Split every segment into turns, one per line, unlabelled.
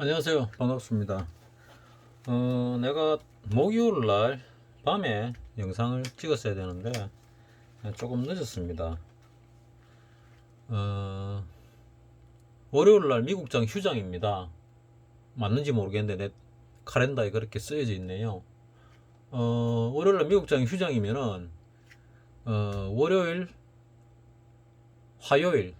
안녕하세요. 반갑습니다. 내가 목요일 날 밤에 영상을 찍었어야 되는데 조금 늦었습니다. 월요일 날 미국장 휴장입니다. 맞는지 모르겠는데 내 카렌다에 그렇게 쓰여져 있네요. 월요일 날 미국장 휴장이면은 월요일, 화요일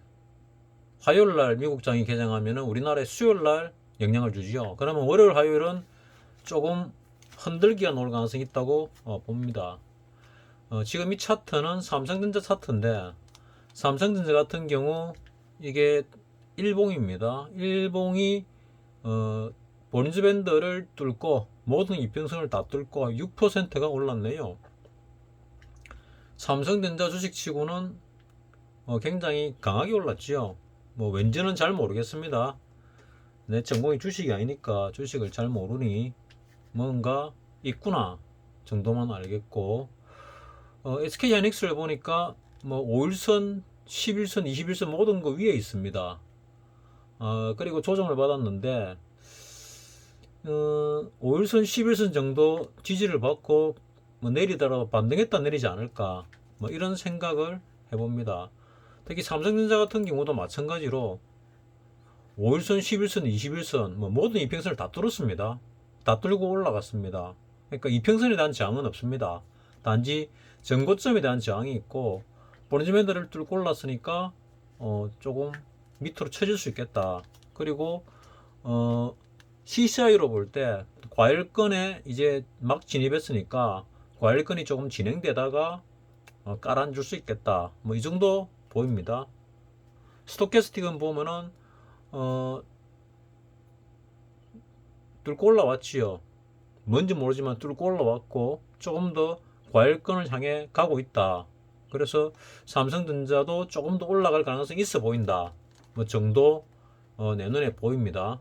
날 미국장이 개장하면은 우리나라에 수요일 날 영향을 주지요. 그러면 월요일, 화요일은 조금 흔들기가 나올 가능성이 있다고 봅니다. 지금 이 차트는 삼성전자 차트인데, 삼성전자 같은 경우 이게 일봉입니다. 일봉이 볼린저밴드를 뚫고 모든 이평선을 다 뚫고 6%가 올랐네요. 삼성전자 주식치고는 굉장히 강하게 올랐지요. 뭐 왠지는 잘 모르겠습니다. 내 전공이 주식이 아니니까 주식을 잘 모르니 뭔가 있구나 정도만 알겠고, SK하이닉스를 보니까 뭐 5일선, 11선, 21선 모든 거 위에 있습니다. 그리고 조정을 받았는데 5일선, 11선 정도 지지를 받고 뭐 내리더라도 반등했다 내리지 않을까, 뭐 이런 생각을 해봅니다. 특히 삼성전자 같은 경우도 마찬가지로 5일선, 11선, 21선 뭐 모든 이평선을 다 뚫었습니다. 다 뚫고 올라갔습니다. 그러니까 이평선에 대한 저항은 없습니다. 단지 전고점에 대한 저항이 있고, 볼린저밴드를 뚫고 올랐으니까 조금 밑으로 쳐질 수 있겠다. 그리고 CCI로 볼 때 과열권에 이제 막 진입했으니까 과열권이 조금 진행되다가 깔아줄 수 있겠다. 뭐 이 정도 보입니다. 스토캐스틱은 보면은 뚫고 올라왔지요. 뭔지 모르지만 뚫고 올라왔고 조금 더 과열권을 향해 가고 있다. 그래서 삼성전자도 조금 더 올라갈 가능성이 있어 보인다. 뭐 정도 내 눈에 보입니다.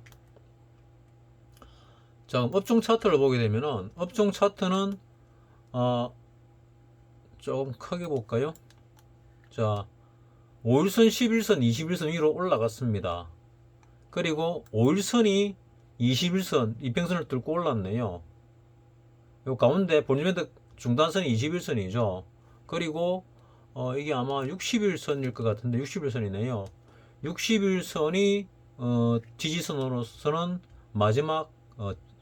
자, 그럼 업종 차트를 보게 되면은 업종 차트는 조금 크게 볼까요? 자, 5일선, 11선, 21선 위로 올라갔습니다. 그리고 5일선이 21선 이평선을 뚫고 올랐네요. 요 가운데 볼린저밴드 중단선이 21선이죠. 그리고 이게 아마 60일선일 것 같은데 60일선이네요. 60일선이 지지선으로서는 마지막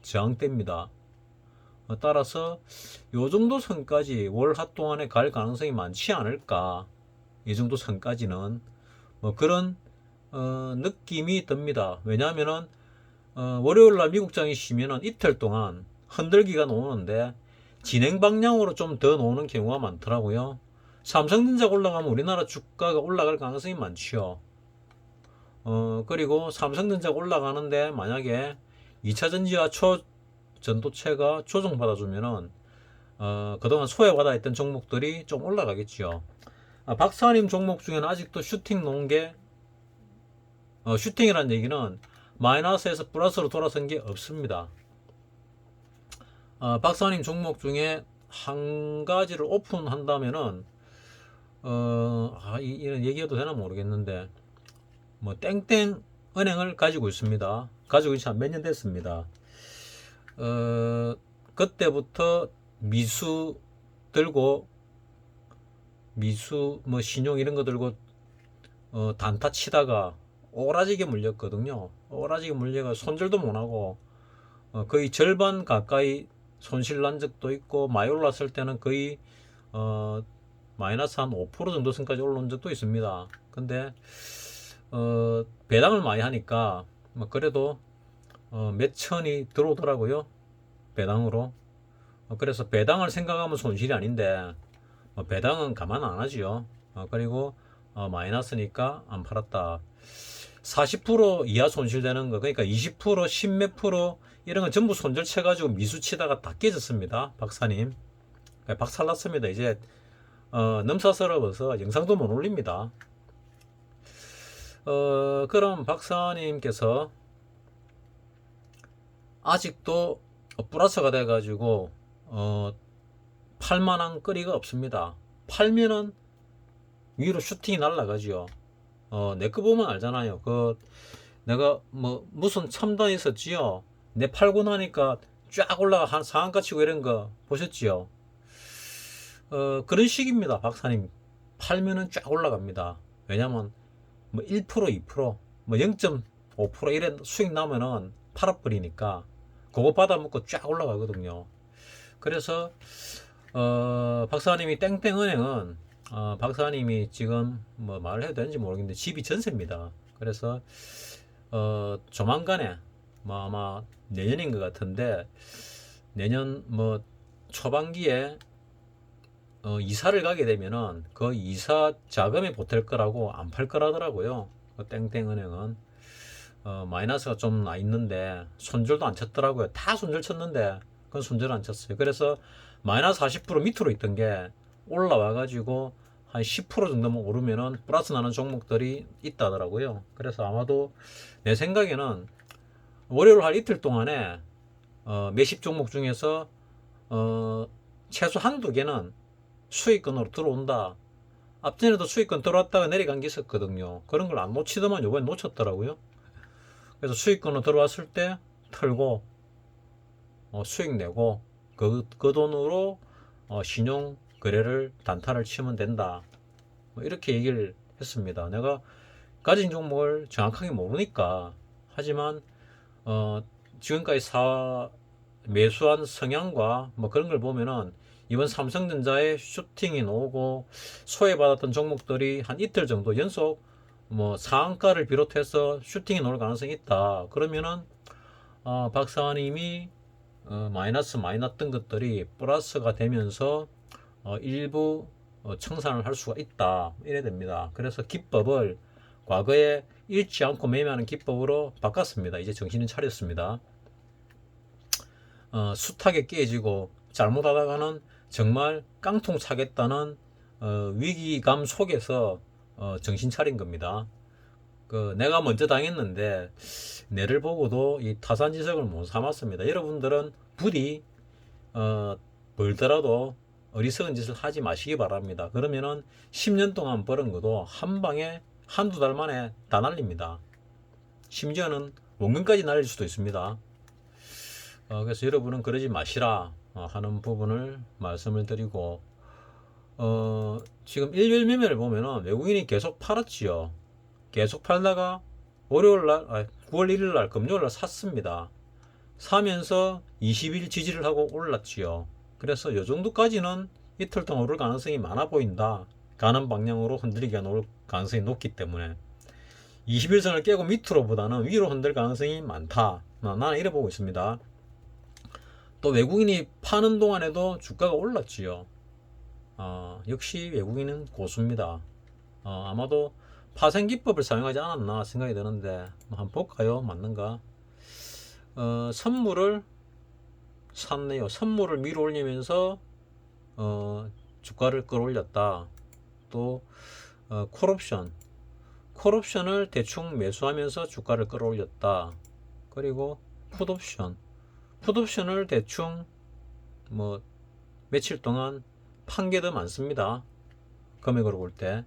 저항대입니다. 따라서 요 정도 선까지 월하 동안에 갈 가능성이 많지 않을까. 이 정도 선까지는 뭐 그런 느낌이 듭니다. 왜냐하면은 월요일날 미국장이 쉬면은 이틀 동안 흔들기가 나오는데 진행 방향으로 좀 더 나오는 경우가 많더라고요. 삼성전자가 올라가면 우리나라 주가가 올라갈 가능성이 많죠. 그리고 삼성전자가 올라가는데 만약에 2차전지와 초전도체가 조정받아주면은 그동안 소외받아 있던 종목들이 좀 올라가겠죠. 박사님 종목 중에는 아직도 슈팅 놓은 게 슈팅이라는 얘기는 마이너스에서 플러스로 돌아선 게 없습니다. 박사님 종목 중에 한 가지를 오픈한다면은 이런 얘기해도 되나 모르겠는데 뭐 땡땡 은행을 가지고 있습니다. 가지고 있지 몇 년 됐습니다. 그때부터 미수 들고 미수 뭐 신용 이런 거 들고 단타 치다가 오라지게 물렸거든요. 오라지게 물려가 손절도 못하고 거의 절반 가까이 손실 난 적도 있고, 많이 올랐을 때는 거의 마이너스 한 5% 정도 선까지 올라온 적도 있습니다. 근데 배당을 많이 하니까 뭐 그래도 몇 천이 들어오더라고요. 배당으로. 그래서 배당을 생각하면 손실이 아닌데 배당은 가만 안 하지요. 그리고 마이너스니까 안 팔았다. 40% 이하 손실되는 거, 그러니까 20%, 10몇 프로 이런 건 전부 손절 쳐가지고 미수 치다가 다 깨졌습니다. 박사님. 박살났습니다. 이제 넘사스러워서 영상도 못 올립니다. 그럼 박사님께서 아직도 플러스가 돼가지고 팔만한 거리가 없습니다. 팔면은 위로 슈팅이 날라가지요. 내 거 보면 알잖아요. 내가 뭐 무슨 첨단이 있었지요. 내 팔고 나니까 쫙 올라가 한 상한가 치고 이런 거 보셨지요. 그런 식입니다. 박사님. 팔면은 쫙 올라갑니다. 왜냐면 뭐 1%, 2%, 뭐 0.5% 이런 수익 나면은 팔아버리니까 그거 받아먹고 쫙 올라가거든요. 그래서 박사님이 땡땡은행은 박사님이 지금 뭐 말을 해도 되는지 모르겠는데 집이 전세입니다. 그래서 조만간에 뭐 아마 내년인 것 같은데 내년 뭐 초반기에 이사를 가게 되면은 그 이사 자금이 보탤 거라고 안 팔 거라더라고요. 그 땡땡은행은 마이너스가 좀 나 있는데 손절도 안 쳤더라고요. 다 손절 쳤는데 그건 손절 안 쳤어요. 그래서 마이너스 40% 밑으로 있던 게 올라와 가지고 한 10% 정도만 오르면은 플러스 나는 종목들이 있다더라고요. 그래서 아마도 내 생각에는 월요일 할 이틀 동안에 몇십 종목 중에서 최소 한두 개는 수익권으로 들어온다. 앞전에도 수익권 들어왔다가 내려간 게 있었거든요. 그런 걸 안 놓치더만 요번에 놓쳤더라고요. 그래서 수익권으로 들어왔을 때 털고 수익 내고 그 돈으로 신용 거래를 단타를 치면 된다. 뭐 이렇게 얘기를 했습니다. 내가 가진 종목을 정확하게 모르니까 하지만 지금까지 매수한 성향과 뭐 그런 걸 보면은 이번 삼성전자의 슈팅이 나오고 소외받았던 종목들이 한 이틀 정도 연속 뭐 상한가를 비롯해서 슈팅이 나올 가능성이 있다. 그러면은 박사님이 마이너스 많이 났던 것들이 플러스가 되면서 일부 청산을 할 수가 있다. 이래 됩니다. 그래서 기법을 과거에 잃지 않고 매매하는 기법으로 바꿨습니다. 이제 정신은 차렸습니다. 숱하게 깨지고 잘못하다가는 정말 깡통 차겠다는 위기감 속에서 정신 차린 겁니다. 내가 먼저 당했는데 내를 보고도 이 타산지석을 못 삼았습니다. 여러분들은 부디 벌더라도 어리석은 짓을 하지 마시기 바랍니다. 그러면은 10년 동안 벌은 것도 한 방에 한두 달 만에 다 날립니다. 심지어는 원금까지 날릴 수도 있습니다. 그래서 여러분은 그러지 마시라 하는 부분을 말씀을 드리고 지금 일별 매매를 보면은 외국인이 계속 팔았지요. 계속 팔다가 월요일날 9월 1일날 금요일날 샀습니다. 사면서 20일 지지를 하고 올랐지요. 그래서 이 정도까지는 이틀 동안 오를 가능성이 많아 보인다. 가는 방향으로 흔들리게 놓을 가능성이 높기 때문에 21선을 깨고 밑으로 보다는 위로 흔들 가능성이 많다. 나는 이래 보고 있습니다. 또 외국인이 파는 동안에도 주가가 올랐지요. 역시 외국인은 고수입니다. 아마도 파생기법을 사용하지 않았나 생각이 드는데 한번 볼까요? 맞는가? 선물을 샀네요. 선물을 밀어 올리면서 주가를 끌어올렸다. 또 콜옵션을 대충 매수하면서 주가를 끌어올렸다. 그리고 풋옵션을 대충 뭐 며칠 동안 판 게 더 많습니다. 금액으로 볼 때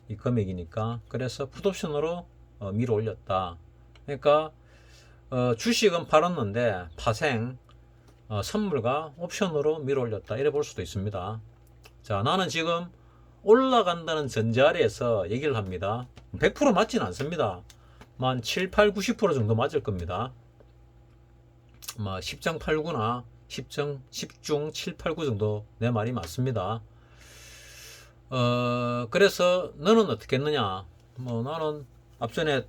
이 금액이니까 그래서 풋옵션으로 밀어 올렸다. 그러니까 주식은 팔았는데 파생 선물과 옵션으로 밀어 올렸다 이래 볼 수도 있습니다. 자, 나는 지금 올라간다는 전제아래에서 얘기를 합니다. 100% 맞지는 않습니다. 한 7, 8, 90% 정도 맞을 겁니다. 10장 8구나 10중 7, 8, 9 정도 내 말이 맞습니다. 그래서 너는 어떻게 했느냐? 나는 앞전에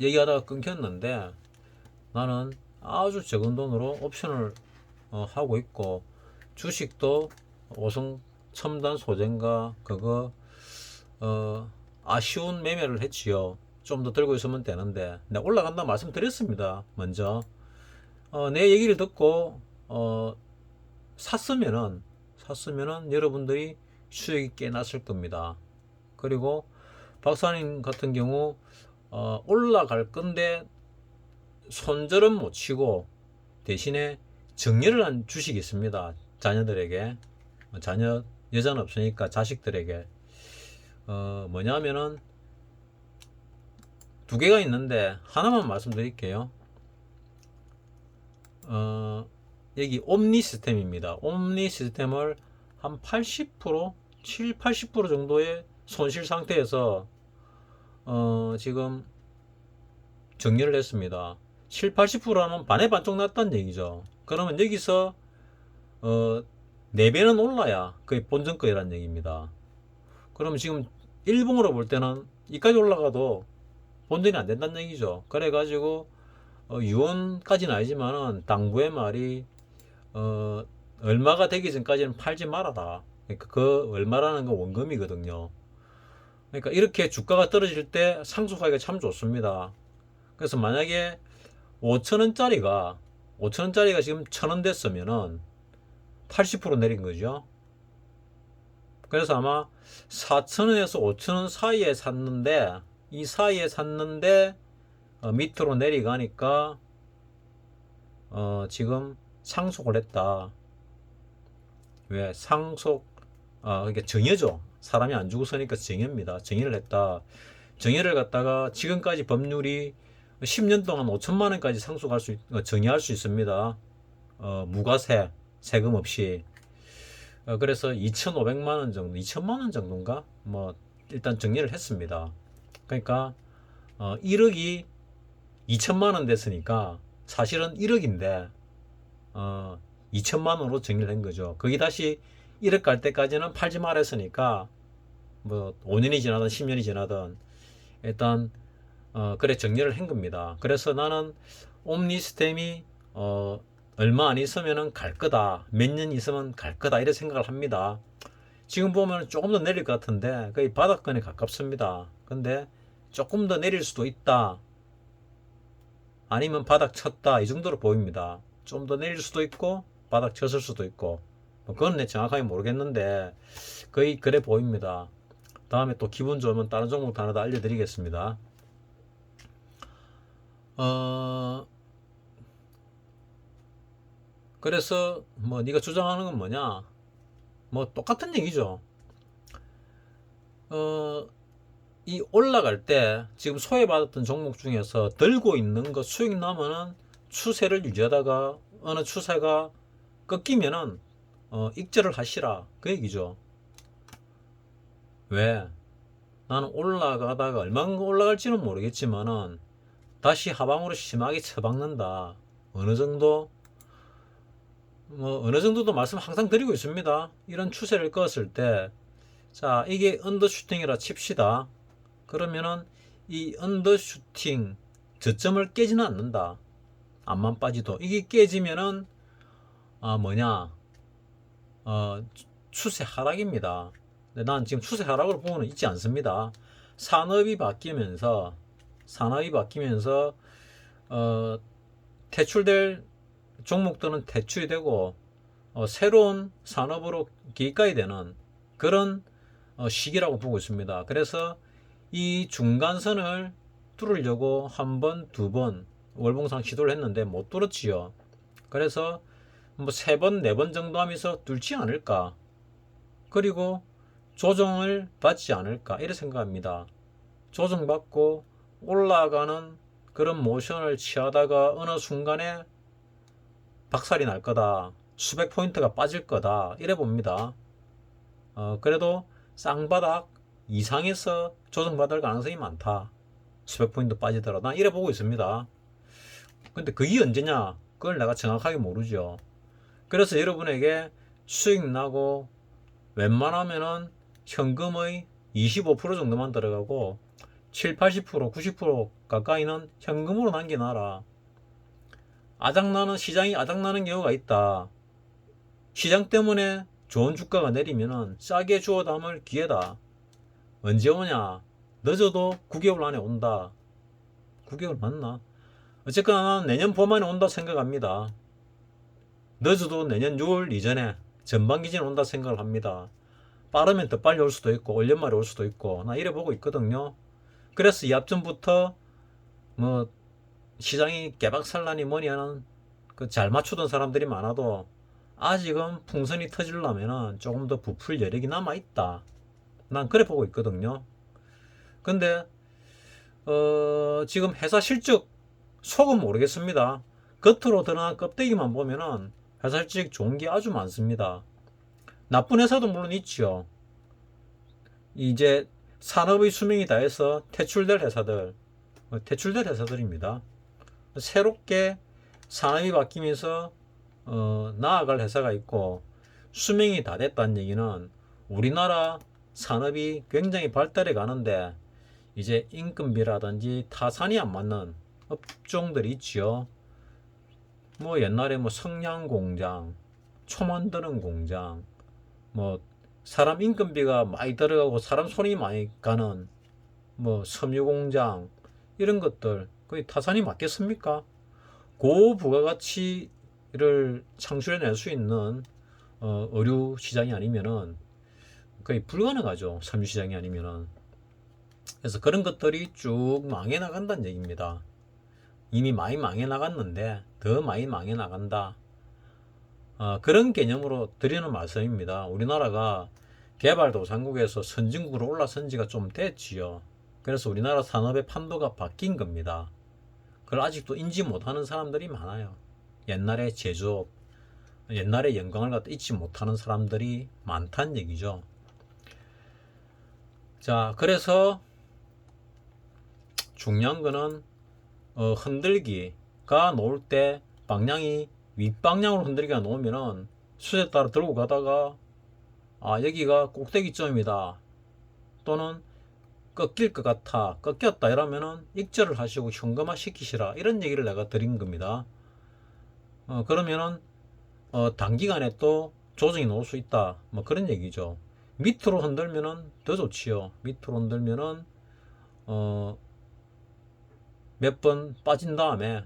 얘기하다가 끊겼는데 나는 아주 적은 돈으로 옵션을 하고 있고 주식도 오성 첨단 소재인가 그거 아쉬운 매매를 했지요. 좀 더 들고 있으면 되는데 내가 올라간다 말씀드렸습니다. 먼저 내 얘기를 듣고 샀으면은 여러분들이 수익이 꽤 났을 겁니다. 그리고 박사님 같은 경우 올라갈 건데 손절은 못 치고 대신에 정리를 한 주식이 있습니다. 자녀들에게 여자는 없으니까 자식들에게 뭐냐면은 두 개가 있는데 하나만 말씀드릴게요. 여기 옴니 시스템입니다. 옴니 시스템을 한 80%, 7, 80% 정도의 손실 상태에서 지금 정리를 했습니다. 7, 80%라면 반의 반쪽 났다는 얘기죠. 그러면 여기서 4배는 올라야 거의 본전거래라는 얘기입니다. 그러면 지금 일봉으로 볼 때는 이까지 올라가도 본전이 안 된다는 얘기죠. 그래가지고 유언까지는 아니지만은 당부의 말이 얼마가 되기 전까지는 팔지 말아라. 그러니까 그 얼마라는 건 원금이거든요. 그러니까 이렇게 주가가 떨어질 때 상속하기가 참 좋습니다. 그래서 만약에 5천원짜리가 지금 1,000원 됐으면은 80% 내린 거죠. 그래서 아마 4천원에서 5천원 사이에 샀는데 이 사이에 샀는데 밑으로 내려가니까 지금 상속을 했다. 왜? 상속 그러니까 정여죠. 사람이 안 죽었으니까 정여입니다. 정여를 했다. 정여를 갖다가 지금까지 법률이 10년 동안 5천만 원까지 상속할 수 정여할 수 있습니다. 무과세 세금 없이. 그래서 2,500만 원 정도, 2천만 원 정도인가? 뭐 일단 정리를 했습니다. 그러니까 1억이 2천만 원 됐으니까 사실은 1억인데 2천만 원으로 정리를 한 거죠. 거기 다시 1억 갈 때까지는 팔지 말았으니까 뭐 5년이 지나든 10년이 지나든 일단 그래 정리를 한 겁니다. 그래서 나는 옴니스템이 얼마 안 있으면은 갈 거다. 몇 년 있으면 갈 거다. 이런 생각을 합니다. 지금 보면 조금 더 내릴 것 같은데 거의 바닥권에 가깝습니다. 근데 조금 더 내릴 수도 있다. 아니면 바닥 쳤다. 이 정도로 보입니다. 좀 더 내릴 수도 있고 바닥 쳤을 수도 있고 그건 내 정확하게 모르겠는데 거의 그래 보입니다. 다음에 또 기분 좋으면 다른 종목도 하나 더 알려드리겠습니다. 그래서 뭐 네가 주장하는 건 뭐냐? 뭐 똑같은 얘기죠. 이 올라갈 때 지금 소외받았던 종목 중에서 들고 있는 거 수익 나면은 추세를 유지하다가 어느 추세가 꺾이면은 익절을 하시라 그 얘기죠. 왜? 나는 올라가다가 얼마나 올라갈지는 모르겠지만은 다시 하방으로 심하게 쳐박는다. 어느 정도 뭐 어느 정도도 말씀 항상 드리고 있습니다. 이런 추세를 껐을 때 자 이게 언더슈팅이라 칩시다. 그러면은 이 언더슈팅 저점을 깨지는 않는다. 앞만 빠지도 이게 깨지면은 뭐냐 추세 하락입니다. 근데 난 지금 추세 하락으로 보고는 있지 않습니다. 산업이 바뀌면서 퇴출될 종목들은 퇴출이 되고 새로운 산업으로 기가이 되는 그런 시기라고 보고 있습니다. 그래서 이 중간선을 뚫으려고 한 번, 두 번 월봉상 시도를 했는데 못 뚫었지요. 그래서 뭐 세 번, 네 번 정도 하면서 뚫지 않을까. 그리고 조정을 받지 않을까. 이렇게 생각합니다. 조정받고 올라가는 그런 모션을 취하다가 어느 순간에 박살이 날 거다. 수백 포인트가 빠질 거다. 이래 봅니다. 그래도 쌍바닥 이상에서 조정받을 가능성이 많다. 수백 포인트 빠지더라도 난 이래 보고 있습니다. 근데 그게 언제냐? 그걸 내가 정확하게 모르죠. 그래서 여러분에게 수익 나고 웬만하면은 현금의 25% 정도만 들어가고 7, 80%, 90% 가까이는 현금으로 남겨놔라. 시장이 아작나는 경우가 있다. 시장 때문에 좋은 주가가 내리면은 싸게 주워 담을 기회다. 언제 오냐? 늦어도 9개월 안에 온다. 9개월 맞나? 어쨌거나 나는 내년 봄 안에 온다 생각합니다. 늦어도 내년 6월 이전에 전반기전에 온다 생각을 합니다. 빠르면 더 빨리 올 수도 있고 올 연말에 올 수도 있고 나 이래 보고 있거든요. 그래서 이 앞전부터 뭐 시장이 개박살나니 뭐니 하는 그 잘 맞추던 사람들이 많아도 아직은 풍선이 터지려면 조금 더 부풀 여력이 남아있다. 난 그래 보고 있거든요. 근데 지금 회사 실적 속은 모르겠습니다. 겉으로 드러난 껍데기만 보면은 회사 실적 좋은 게 아주 많습니다. 나쁜 회사도 물론 있지요. 이제 산업의 수명이 다해서 퇴출될 회사들, 퇴출될 회사들입니다. 새롭게 산업이 바뀌면서 나아갈 회사가 있고, 수명이 다 됐다는 얘기는 우리나라 산업이 굉장히 발달해 가는데 이제 인건비라든지 타산이 안 맞는 업종들이 있지요. 뭐 옛날에 뭐 성냥 공장, 초 만드는 공장, 뭐 사람 인건비가 많이 들어가고 사람 손이 많이 가는 뭐 섬유 공장, 이런 것들 거의 타산이 맞겠습니까? 고부가가치를 창출해낼 수 있는 의류 시장이 아니면은 거의 불가능하죠. 섬유 시장이 아니면은. 그래서 그런 것들이 쭉 망해 나간다는 얘기입니다. 이미 많이 망해 나갔는데 더 많이 망해 나간다. 그런 개념으로 드리는 말씀입니다. 우리나라가 개발도상국에서 선진국으로 올라선 지가 좀 됐지요. 그래서 우리나라 산업의 판도가 바뀐 겁니다. 그걸 아직도 인지 못하는 사람들이 많아요. 옛날의 제조업, 옛날의 영광을 갖다 잊지 못하는 사람들이 많다는 얘기죠. 자, 그래서 중요한 거는 흔들기가 놓을 때 방향이 윗방향으로 흔들기가 놓으면은 수에 따라 들고 가다가 여기가 꼭대기점이다, 또는 꺾일 것 같아, 꺾였다 이러면은 익절을 하시고 현금화 시키시라, 이런 얘기를 내가 드린 겁니다. 그러면은 단기간에 또 조정이 나올 수 있다, 뭐 그런 얘기죠. 밑으로 흔들면은 더 좋지요. 밑으로 흔들면은 몇 번 빠진 다음에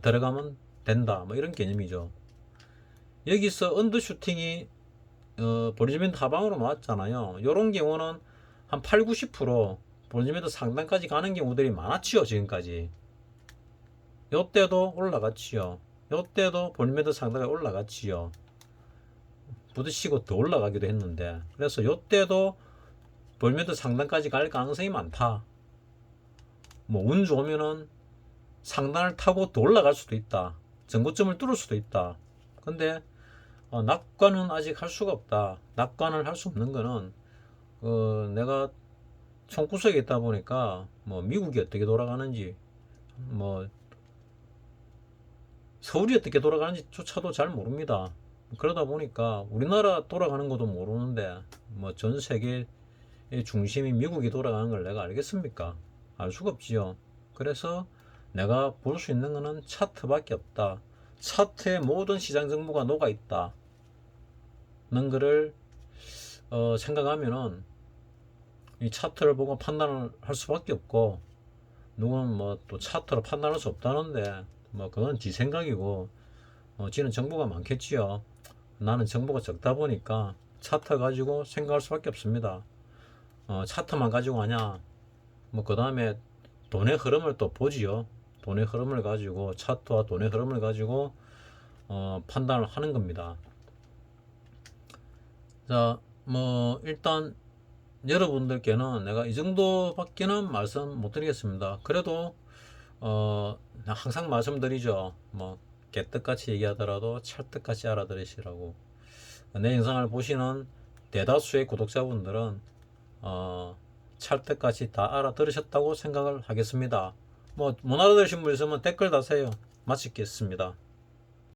들어가면 된다, 뭐 이런 개념이죠. 여기서 언더슈팅이 볼리지밴드 하방으로 나왔잖아요. 이런 경우는 한 8, 90% 볼리지밴드 상단까지 가는 경우들이 많았지요. 지금까지 요때도 올라갔지요. 요때도 볼리지밴드 상단까지 올라갔지요. 부딪히고 더 올라가기도 했는데, 그래서 요때도 볼리지밴드 상단까지 갈 가능성이 많다. 뭐 운 좋으면은 상단을 타고 더 올라갈 수도 있다. 전고점을 뚫을 수도 있다. 근데 낙관은 아직 할 수가 없다. 낙관을 할 수 없는 거는 내가 총구석에 있다 보니까 뭐 미국이 어떻게 돌아가는지, 뭐 서울이 어떻게 돌아가는지 조차도 잘 모릅니다. 그러다 보니까 우리나라 돌아가는 것도 모르는데 뭐 전 세계의 중심이 미국이 돌아가는 걸 내가 알겠습니까? 알 수가 없지요. 그래서 내가 볼 수 있는 거는 차트밖에 없다. 차트에 모든 시장 정보가 녹아 있다 는 거를 생각하면은 이 차트를 보고 판단을 할 수밖에 없고, 누구는 뭐 또 차트로 판단할 수 없다는데 뭐 그건 지 생각이고, 지는 정보가 많겠지요. 나는 정보가 적다 보니까 차트 가지고 생각할 수밖에 없습니다. 차트만 가지고 하냐, 뭐 그 다음에 돈의 흐름을 또 보지요. 돈의 흐름을 가지고, 차트와 돈의 흐름을 가지고 판단을 하는 겁니다. 자, 뭐 일단 여러분들께는 내가 이 정도밖에는 말씀 못 드리겠습니다. 그래도 항상 말씀드리죠. 뭐 개떡같이 얘기하더라도 찰떡같이 알아들으시라고. 내 영상을 보시는 대다수의 구독자분들은 찰떡같이 다 알아들으셨다고 생각을 하겠습니다. 뭐 못 알아들으신 분 있으면 댓글 다세요. 마치겠습니다.